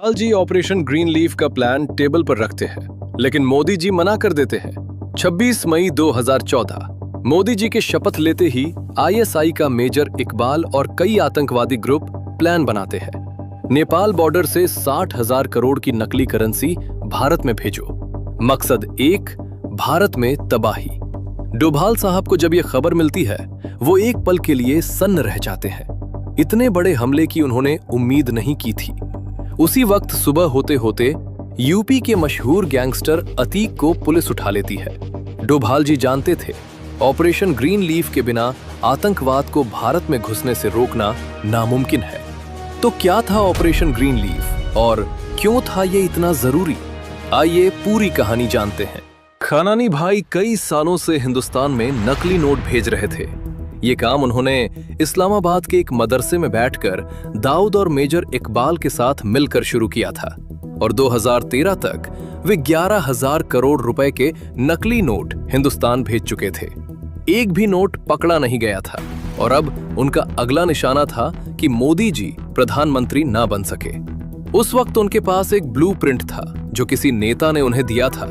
डोभाल जी operation green leaf का plan table पर रखते हैं, लेकिन मोदी जी मना कर देते हैं। 26 मई 2014 मोदी जी के शपथ लेते ही आईएसआई का मेजर इकबाल और कई आतंकवादी ग्रुप प्लान बनाते हैं। नेपाल बॉर्डर से 60,000 करोड़ की नकली करेंसी भारत में भेजो। मकसद एक, भारत में तबाही। डोभाल साहब को जब यह खबर मिलती है, वो एक पल के लिए सन्न रह जाते हैं। इतने बड़े हमले की उन्होंने उम्मीद नहीं की थी। उसी वक्त सुबह होते होते यूपी के मशहूर गैंगस्टर अतीक को पुलिस उठा लेती है। डोभाल जी जानते थे, ऑपरेशन ग्रीन लीफ के बिना आतंकवाद को भारत में घुसने से रोकना नामुमकिन है। तो क्या था ऑपरेशन ग्रीन लीफ और क्यों था ये इतना जरूरी? आइए पूरी कहानी जानते हैं। खनानी भाई कई सालों से हिंदुस्तान में नकली नोट भेज रहे थे। ये काम उन्होंने इस्लामाबाद के एक मदरसे में बैठकर दाऊद और मेजर इकबाल के साथ मिलकर शुरू किया था और 2013 तक वे 11,000 करोड़ रुपए के नकली नोट हिंदुस्तान भेज चुके थे। एक भी नोट पकड़ा नहीं गया था और अब उनका अगला निशाना था कि मोदी जी प्रधानमंत्री ना बन सके। उस वक्त उनके पास एक ब्लूप्रिंट था जो किसी नेता ने उन्हें दिया था।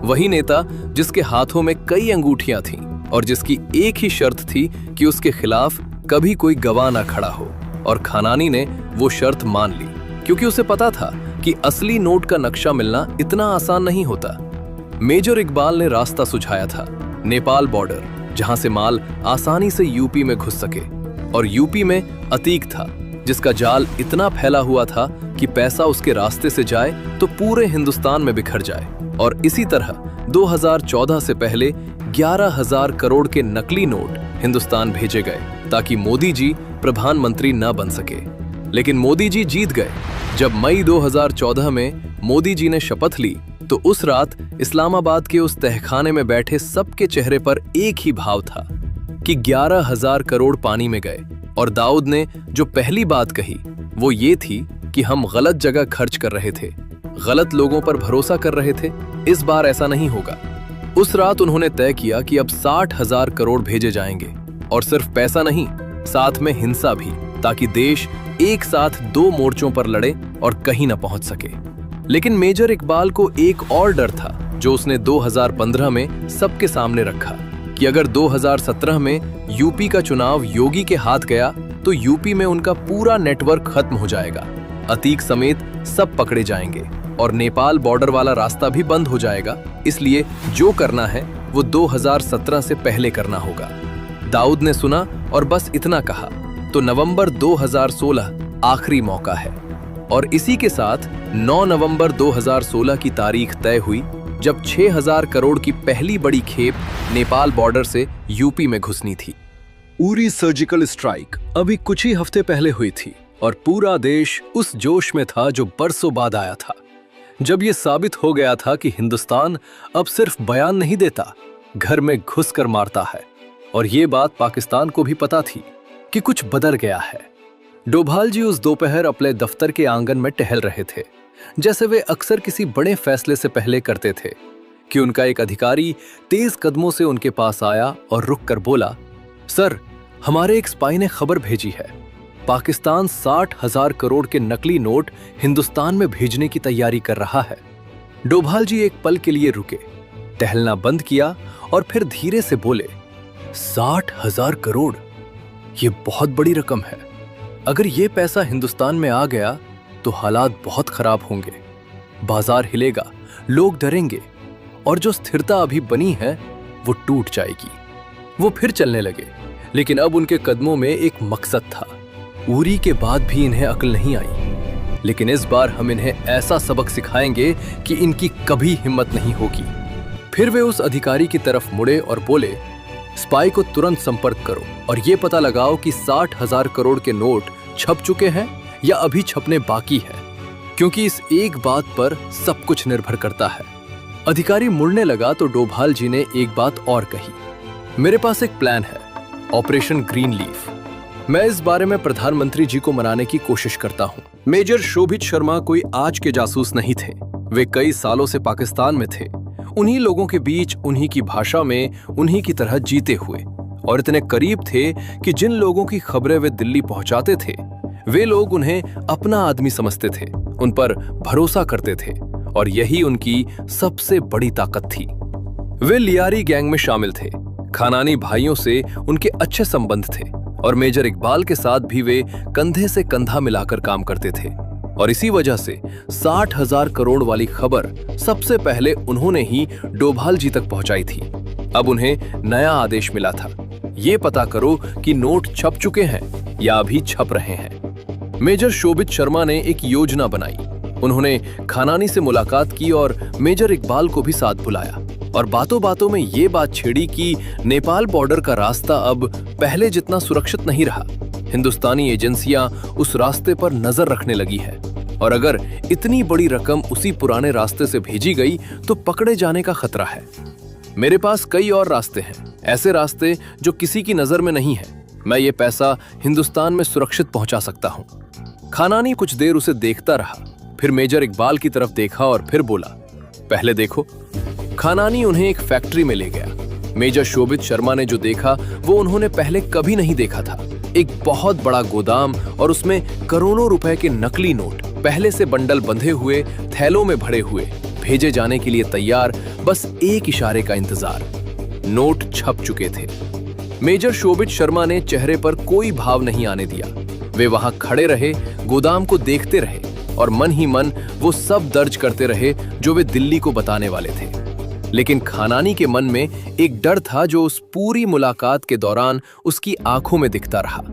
वही नेता जिसके हाथों में कई अंगूठियां थीं और जिसकी एक ही शर्त थी कि उसके खिलाफ कभी कोई गवाह ना खड़ा हो। और खनानी ने वो शर्त मान ली, क्योंकि उसे पता था कि असली नोट का नक्शा मिलना इतना आसान नहीं होता। मेजर इकबाल ने रास्ता सुझाया था, नेपाल बॉर्डर, जहां से माल आसानी से यूपी में घुस सके। और यूपी में अतीक था, जिसका जाल इतना फैला हुआ था कि पैसा उसके रास्ते से जाए तो पूरे हिंदुस्तान में बिखर जाए। और इसी तरह 2014 से पहले 11,000 करोड़ के नकली नोट हिंदुस्तान भेजे गए ताकि मोदी जी प्रधानमंत्री न बन सके। लेकिन मोदी जी जीत गए। जब मई 2014 में मोदी जी ने शपथ ली तो उस रात इस्लामाबाद के उस तहखाने में बैठे सबके चेहरे पर एक ही भाव था कि 11,000 करोड़ पानी में गए। और दाऊद ने जो पहली बात कही वो ये थी कि हम गलत जगह खर्च कर रहे थे, गलत लोगों पर भरोसा कर रहे थे। इस बार ऐसा नहीं होगा। उस रात उन्होंने तय किया कि अब 60,000 करोड़ भेजे जाएंगे, और सिर्फ पैसा नहीं, साथ में हिंसा भी, ताकि देश एक साथ दो मोर्चों पर लड़े और कहीं न पहुंच सके। लेकिन मेजर इकबाल को एक और डर था जो उसने 2015 में सबके सामने रखा कि अगर 2017 में यूपी का चुनाव योगी के हाथ गया तो यूपी में उनका पूरा नेटवर्क खत्म हो जाएगा, अतीक समेत सब पकड़े जाएंगे और नेपाल बॉर्डर वाला रास्ता भी बंद हो जाएगा। इसलिए जो करना है वो 2017 से पहले करना होगा। दाऊद ने सुना और बस इतना कहा। तो नवंबर 2016 आखिरी मौका है। और इसी के साथ 9 नवंबर 2016 की तारीख तय हुई जब 6,000 करोड़ की पहली बड़ी खेप नेपाल बॉर्डर से यूपी में घुसनी थी। उरी सर्जिकल स्ट्राइक अभी कुछ ही हफ्ते पहले हुई थी और पूरा देश उस जोश में था जो बरसों बाद आया था, जब ये साबित हो गया था कि हिंदुस्तान अब सिर्फ बयान नहीं देता, घर में घुसकर मारता है। और ये बात पाकिस्तान को भी पता थी कि कुछ बदल गया है। डोभाल जी उस दोपहर अपने दफ्तर के आंगन में टहल रहे थे, जैसे वे अक्सर किसी बड़े फैसले से पहले करते थे, कि उनका एक अधिकारी तेज कदमों से उनके पास आया और रुककर बोला, सर, हमारे एक स्पाई ने खबर भेजी है, पाकिस्तान 60,000 करोड़ के नकली नोट हिंदुस्तान में भेजने की तैयारी कर रहा है। डोभाल जी एक पल के लिए रुके, टहलना बंद किया और फिर धीरे से बोले, 60,000 करोड़, ये बहुत बड़ी रकम है। अगर ये पैसा हिंदुस्तान में आ गया तो हालात बहुत खराब होंगे, बाजार हिलेगा, लोग डरेंगे और जो स्थिरता अभी बनी है वो टूट जाएगी। वो फिर चलने लगे, लेकिन अब उनके कदमों में एक मकसद था। उरी के बाद भी इन्हें अक्ल नहीं आई, लेकिन इस बार हम इन्हें ऐसा सबक सिखाएंगे कि इनकी कभी हिम्मत नहीं होगी। फिर वे उस अधिकारी की तरफ मुड़े और बोले, स्पाई को तुरंत संपर्क करो और ये पता लगाओ कि 60,000 करोड़ के नोट छप चुके हैं या अभी छपने बाकी है, क्योंकि इस एक बात पर सब कुछ निर्भर करता है। अधिकारी मुड़ने लगा तो डोभाल जी ने एक बात और कही, मेरे पास एक प्लान है, ऑपरेशन ग्रीन लीफ। मैं इस बारे में प्रधानमंत्री जी को मनाने की कोशिश करता हूँ। मेजर शोभित शर्मा कोई आज के जासूस नहीं थे, वे कई सालों से पाकिस्तान में थे, उन्हीं लोगों के बीच, उन्हीं की भाषा में, उन्हीं की तरह जीते हुए, और इतने करीब थे कि जिन लोगों की खबरें वे दिल्ली पहुंचाते थे वे लोग उन्हें अपना आदमी समझते थे उन पर भरोसा करते थे और यही उनकी सबसे बड़ी ताकत थी। वे लियारी गैंग में शामिल थे। खानानी भाइयों से उनके अच्छे संबंध थे और मेजर इकबाल के साथ भी वे कंधे से कंधा मिलाकर काम करते थे और इसी वजह से 60,000 करोड़ वाली खबर सबसे पहले उन्होंने ही डोभाल जी तक पहुंचाई थी। अब उन्हें नया आदेश मिला था, ये पता करो कि नोट छप चुके हैं या अभी छप रहे हैं। मेजर शोभित शर्मा ने एक योजना बनाई। उन्होंने खानानी से मुलाकात की और मेजर इकबाल को भी साथ बुलाया और बातों बातों में ये बात छेड़ी कि नेपाल बॉर्डर का रास्ता अब पहले जितना सुरक्षित नहीं रहा। हिंदुस्तानी एजेंसियां उस रास्ते पर नजर रखने लगी है और अगर इतनी बड़ी रकम उसी पुराने रास्ते से भेजी गई तो पकड़े जाने का खतरा है। मेरे पास कई और रास्ते हैं, ऐसे रास्ते जो किसी की नजर में नहीं है। मैं ये पैसा हिंदुस्तान में सुरक्षित पहुंचा सकता हूं। खानानी कुछ देर उसे देखता रहा, फिर मेजर इकबाल की तरफ देखा और फिर बोला, पहले देखो। खानानी उन्हें एक फैक्ट्री में ले गया। मेजर शोभित शर्मा ने जो देखा वो उन्होंने पहले कभी नहीं देखा था। एक बहुत बड़ा गोदाम और उसमें करोड़ों रुपए के नकली नोट पहले से बंडल बंधे हुए, थैलों में भरे हुए, भेजे जाने के लिए तैयार, बस एक इशारे का इंतजार। नोट छप चुके थे। मेजर शोभित शर्मा ने चेहरे पर कोई भाव नहीं आने दिया। वे वहां खड़े रहे, गोदाम को देखते रहे और मन ही मन वो सब दर्ज करते रहे जो वे दिल्ली को बताने वाले थे। लेकिन खानानी के मन में एक डर था जो उस पूरी मुलाकात के दौरान उसकी आंखों में दिखता रहा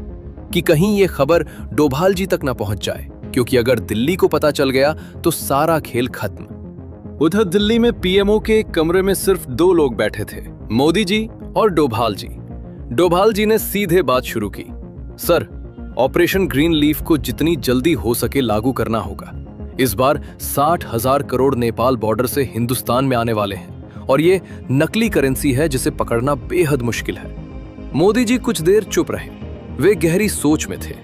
कि कहीं ये खबर डोभाल जी तक न पहुंच जाए, क्योंकि अगर दिल्ली को पता चल गया तो सारा खेल खत्म। उधर दिल्ली में पीएमओ के एक कमरे में सिर्फ 2 लोग बैठे थे, मोदी जी और डोभाल जी। डोभाल जी ने सीधे बात शुरू की, सर, ऑपरेशन ग्रीन लीफ को जितनी जल्दी हो सके लागू करना होगा। इस बार 60,000 करोड़ नेपाल बॉर्डर से हिंदुस्तान में आने वाले हैं और ये नकली करेंसी है जिसे पकड़ना बेहद मुश्किल है। मोदी जी कुछ देर चुप रहे। वे गहरी सोच में थे।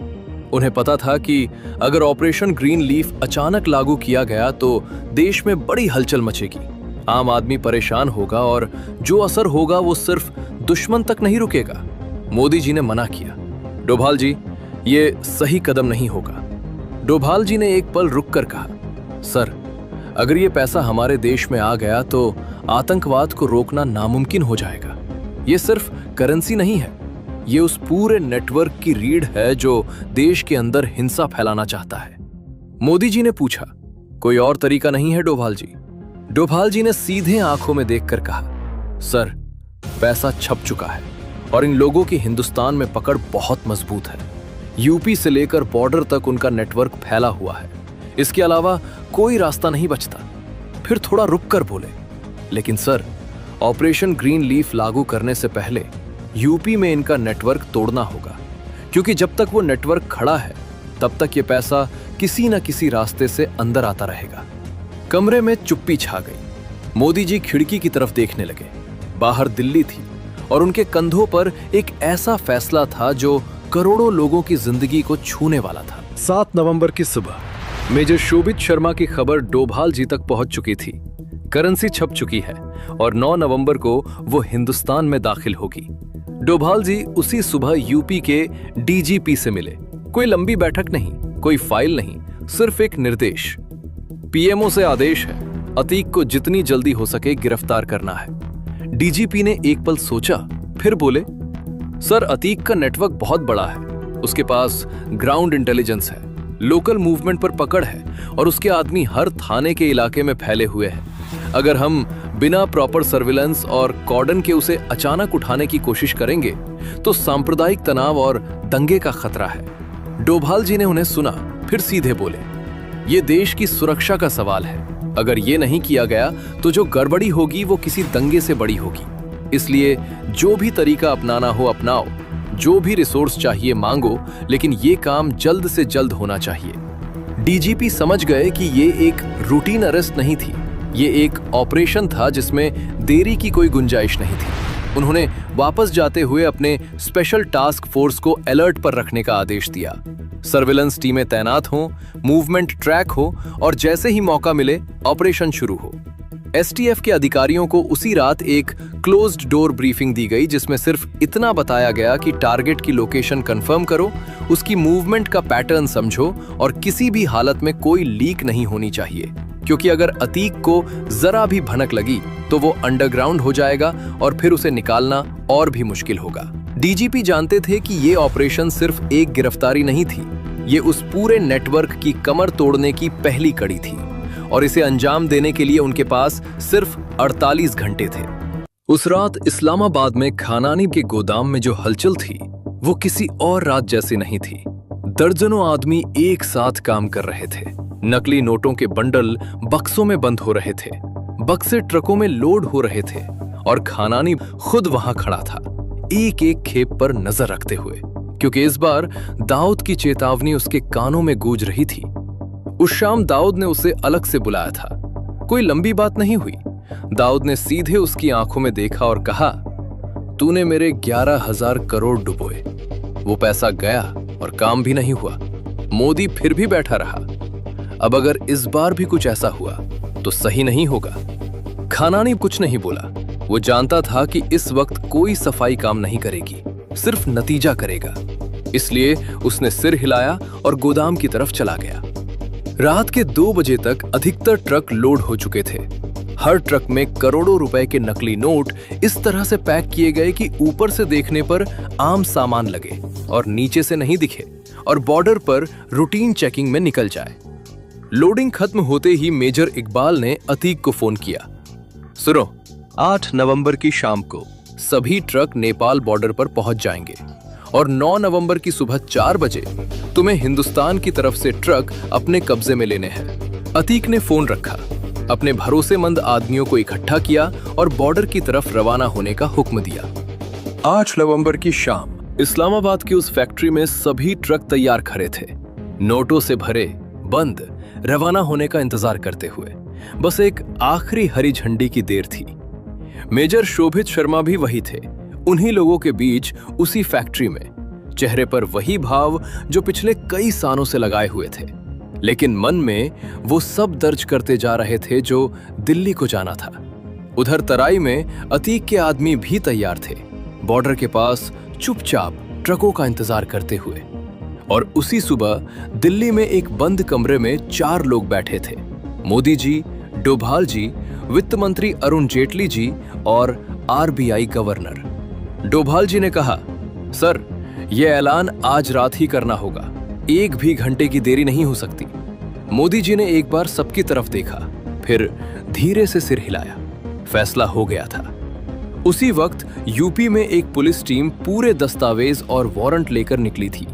उन्हें पता था कि अगर ऑपरेशन ग्रीन लीफ अचानक लागू किया गया तो देश में बड़ी हलचल मचेगी, आम आदमी परेशान होगा और जो असर होगा वो सिर्फ दुश्मन तक नहीं रुकेगा। मोदी जी ने मना किया, डोभाल जी, ये सही कदम नहीं होगा। डोभाल जी ने एक पल रुककर कहा, सर, अगर ये पैसा हमारे देश में आ गया तो आतंकवाद को रोकना नामुमकिन हो जाएगा। ये सिर्फ करेंसी नहीं है, ये उस पूरे नेटवर्क की रीढ़ है जो देश के अंदर हिंसा फैलाना चाहता है। मोदी जी ने पूछा, कोई और तरीका नहीं है डोभाल जी? डोभाल जी ने सीधे आंखों में देखकर कहा, सर, पैसा छप चुका है और इन लोगों की हिंदुस्तान में पकड़ बहुत मजबूत है। यूपी से लेकर बॉर्डर तक उनका नेटवर्क फैला हुआ है। इसके अलावा कोई रास्ता नहीं बचता। फिर थोड़ा रुककर बोले, लेकिन सर, ऑपरेशन ग्रीन लीफ लागू करने से पहले यूपी में इनका नेटवर्क तोड़ना होगा, क्योंकि जब तक वो नेटवर्क खड़ा है तब तक ये पैसा किसी न किसी रास्ते से अंदर आता रहेगा। कमरे में चुप्पी छा गई। मोदी जी खिड़की की तरफ देखने लगे। बाहर दिल्ली थी और उनके कंधों पर एक ऐसा फैसला था जो करोड़ों लोगों की जिंदगी को छूने वाला था। 7 नवंबर की सुबह मेजर शोभित शर्मा की खबर डोभाल जी तक पहुंच चुकी थी। करेंसी छप चुकी है और 9 नवंबर को वो हिंदुस्तान में दाखिल होगी। डोभाल जी उसी सुबह यूपी के डीजीपी से मिले। कोई लंबी बैठक नहीं, कोई फाइल नहीं, सिर्फ एक निर्देश। पीएमओ से आदेश है, अतीक को जितनी जल्दी हो सके गिरफ्तार करना है। डीजीपी ने एक पल सोचा, फिर बोले, सर, अतीक का नेटवर्क बहुत बड़ा है। उसके पास ग्राउंड इंटेलिजेंस है, लोकल मूवमेंट पर पकड़ है और उसके आदमी हर थाने के इलाके में फैले हुए हैं। अगर हम बिना प्रॉपर सर्विलेंस और कॉर्डन के उसे अचानक उठाने की कोशिश करेंगे तो सांप्रदायिक तनाव और दंगे का खतरा है। डोभाल जी ने उन्हें सुना, फिर सीधे बोले, ये देश की सुरक्षा का सवाल है। अगर ये नहीं किया गया तो जो गड़बड़ी होगी वो किसी दंगे से बड़ी होगी। इसलिए जो भी तरीका अपनाना हो अपनाओ, जो भी रिसोर्स चाहिए मांगो, लेकिन ये काम जल्द से जल्द होना चाहिए। डीजीपी समझ गए कि ये एक रूटीन अरेस्ट नहीं थी, ये एक ऑपरेशन था जिसमें देरी की कोई गुंजाइश नहीं थी। उन्होंने वापस जाते हुए अपने स्पेशल टास्क फोर्स को अलर्ट पर रखने का आदेश दिया। सर्विलेंस टीमें तैनात हों, मूवमेंट ट्रैक हो और जैसे ही मौका मिले ऑपरेशन शुरू हो। एसटीएफ के अधिकारियों को उसी रात एक क्लोज्ड डोर ब्रीफिंग दी गई, जिसमें सिर्फ इतना बताया गया कि टारगेट की लोकेशन कंफर्म करो, उसकी मूवमेंट का पैटर्न समझो और किसी भी हालत में कोई लीक नहीं होनी चाहिए, क्योंकि अगर अतीक को जरा भी भनक लगी तो वो अंडरग्राउंड हो जाएगा और फिर उसे निकालना और भी मुश्किल होगा। डीजीपी जानते थे कि ये ऑपरेशन सिर्फ एक गिरफ्तारी नहीं थी, ये उस पूरे नेटवर्क की कमर तोड़ने की पहली कड़ी थी और इसे अंजाम देने के लिए उनके पास सिर्फ 48 घंटे थे। उस रात इस्लामाबाद में खानानी के गोदाम में जो हलचल थी वो किसी और रात जैसी नहीं थी। दर्जनों आदमी एक साथ काम कर रहे थे। नकली नोटों के बंडल बक्सों में बंद हो रहे थे, बक्से ट्रकों में लोड हो रहे थे और खानानी खुद वहां खड़ा था, एक एक खेप पर नजर रखते हुए, क्योंकि इस बार दाऊद की चेतावनी उसके कानों में गूंज रही थी। उस शाम दाऊद ने उसे अलग से बुलाया था। कोई लंबी बात नहीं हुई। दाऊद ने सीधे उसकी आंखों में देखा और कहा, तूने मेरे 11,000 करोड़ डुबोए, वो पैसा गया और काम भी नहीं हुआ। मोदी फिर भी बैठा रहा। अब अगर इस बार भी कुछ ऐसा हुआ तो सही नहीं होगा। खानानी कुछ नहीं बोला। वो जानता था कि इस वक्त कोई सफाई काम नहीं करेगी, सिर्फ नतीजा करेगा। इसलिए उसने सिर हिलाया और गोदाम की तरफ चला गया। रात के 2 बजे तक अधिकतर ट्रक लोड हो चुके थे। हर ट्रक में करोड़ों रुपए के नकली नोट इस तरह से पैक किए गए कि ऊपर से देखने पर आम सामान लगे और नीचे से नहीं दिखे और बॉर्डर पर रूटीन चेकिंग में निकल जाए। लोडिंग खत्म होते ही मेजर इकबाल ने अतीक को फोन किया। सुनो, 8 नवंबर की शाम को सभी ट्रक नेपाल बॉर्डर पर पहुंच जाएंगे और 9 नवंबर की सुबह 4 बजे तुम्हें हिंदुस्तान की तरफ से ट्रक अपने कब्जे में लेने हैं। अतीक ने फोन रखा, अपने भरोसेमंद आदमियों को इकट्ठा किया और बॉर्डर की तरफ रवाना होने का हुक्म दिया। 8 नवंबर की शाम इस्लामाबाद की उस फैक्ट्री में सभी ट्रक तैयार खड़े थे, नोटों से भरे, बंद, रवाना होने का इंतजार करते हुए। बस एक आखिरी हरी झंडी की देर थी। मेजर शोभित शर्मा भी वही थे, उन्हीं लोगों के बीच उसी फैक्ट्री में, चेहरे पर वही भाव जो पिछले कई सालों से लगाए हुए थे, लेकिन मन में वो सब दर्ज करते जा रहे थे जो दिल्ली को जाना था। उधर तराई में अतीक के आदमी भी तैयार थे, बॉर्डर के पास चुपचाप ट्रकों का इंतजार करते हुए। और उसी सुबह दिल्ली में एक बंद कमरे में 4 लोग बैठे थे, मोदी जी, डोभाल जी, वित्त मंत्री अरुण जेटली जी और आरबीआई गवर्नर। डोभाल जी ने कहा, सर, यह ऐलान आज रात ही करना होगा, 1 भी घंटे की देरी नहीं हो सकती। मोदी जी ने एक बार सबकी तरफ देखा, फिर धीरे से सिर हिलाया। फैसला हो गया था। उसी वक्त यूपी में एक पुलिस टीम पूरे दस्तावेज और वारंट लेकर निकली थी।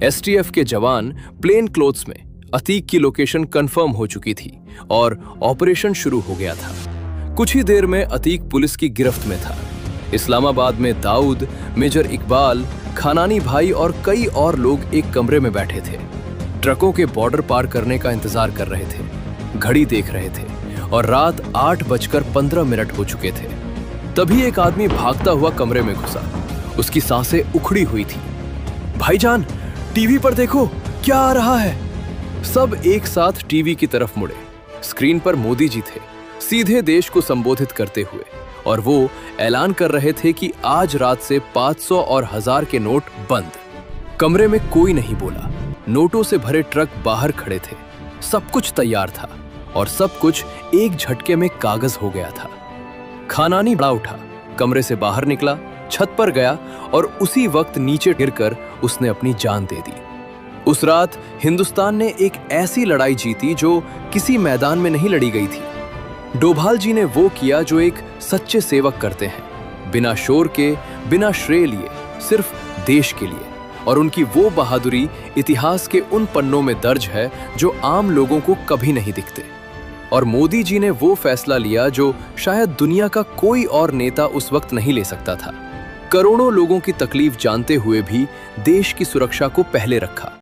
एसटीएफ के जवान प्लेन क्लोथ्स में, अतीक की लोकेशन कंफर्म हो चुकी थी और ऑपरेशन शुरू हो गया था। कुछ ही देर में अतीक पुलिस की गिरफ्त में था। इस्लामाबाद में दाऊद, मेजर इकबाल, खानानी भाई और कई और लोग एक कमरे में बैठे थे, ट्रकों के बॉर्डर पार करने का इंतजार कर रहे थे, घड़ी देख रहे थे और रात 8:15 हो चुके थे। तभी एक आदमी भागता हुआ कमरे में घुसा। उसकी सांसें उखड़ी हुई थी। भाईजान, टीवी पर देखो, क्या आ रहा है। सब एक साथ टीवी की तरफ मुड़े। स्क्रीन पर मोदी जी थे, सीधे देश को संबोधित करते हुए, और वो ऐलान कर रहे थे कि आज रात से 500 और 1000 के नोट बंद। कमरे में कोई नहीं बोला। नोटों से भरे ट्रक बाहर खड़े थे। सब कुछ तैयार था और सब कुछ एक झटके में कागज हो गया था। खानानी बड़ा उठा, कमरे से बाहर निकला, छत पर गया और उसी वक्त नीचे गिरकर उसने अपनी जान दे दी। उस रात हिंदुस्तान ने एक ऐसी लड़ाई जीती जो किसी मैदान में नहीं लड़ी गई थी। डोभाल जी ने वो किया जो एक सच्चे सेवक करते हैं, बिना शोर के, बिना श्रेय लिए, सिर्फ देश के लिए। और उनकी वो बहादुरी इतिहास के उन पन्नों में दर्ज है जो आम लोगों को कभी नहीं दिखते। और मोदी जी ने वो फैसला लिया जो शायद दुनिया का कोई और नेता उस वक्त नहीं ले सकता था। करोड़ों लोगों की तकलीफ जानते हुए भी देश की सुरक्षा को पहले रखा।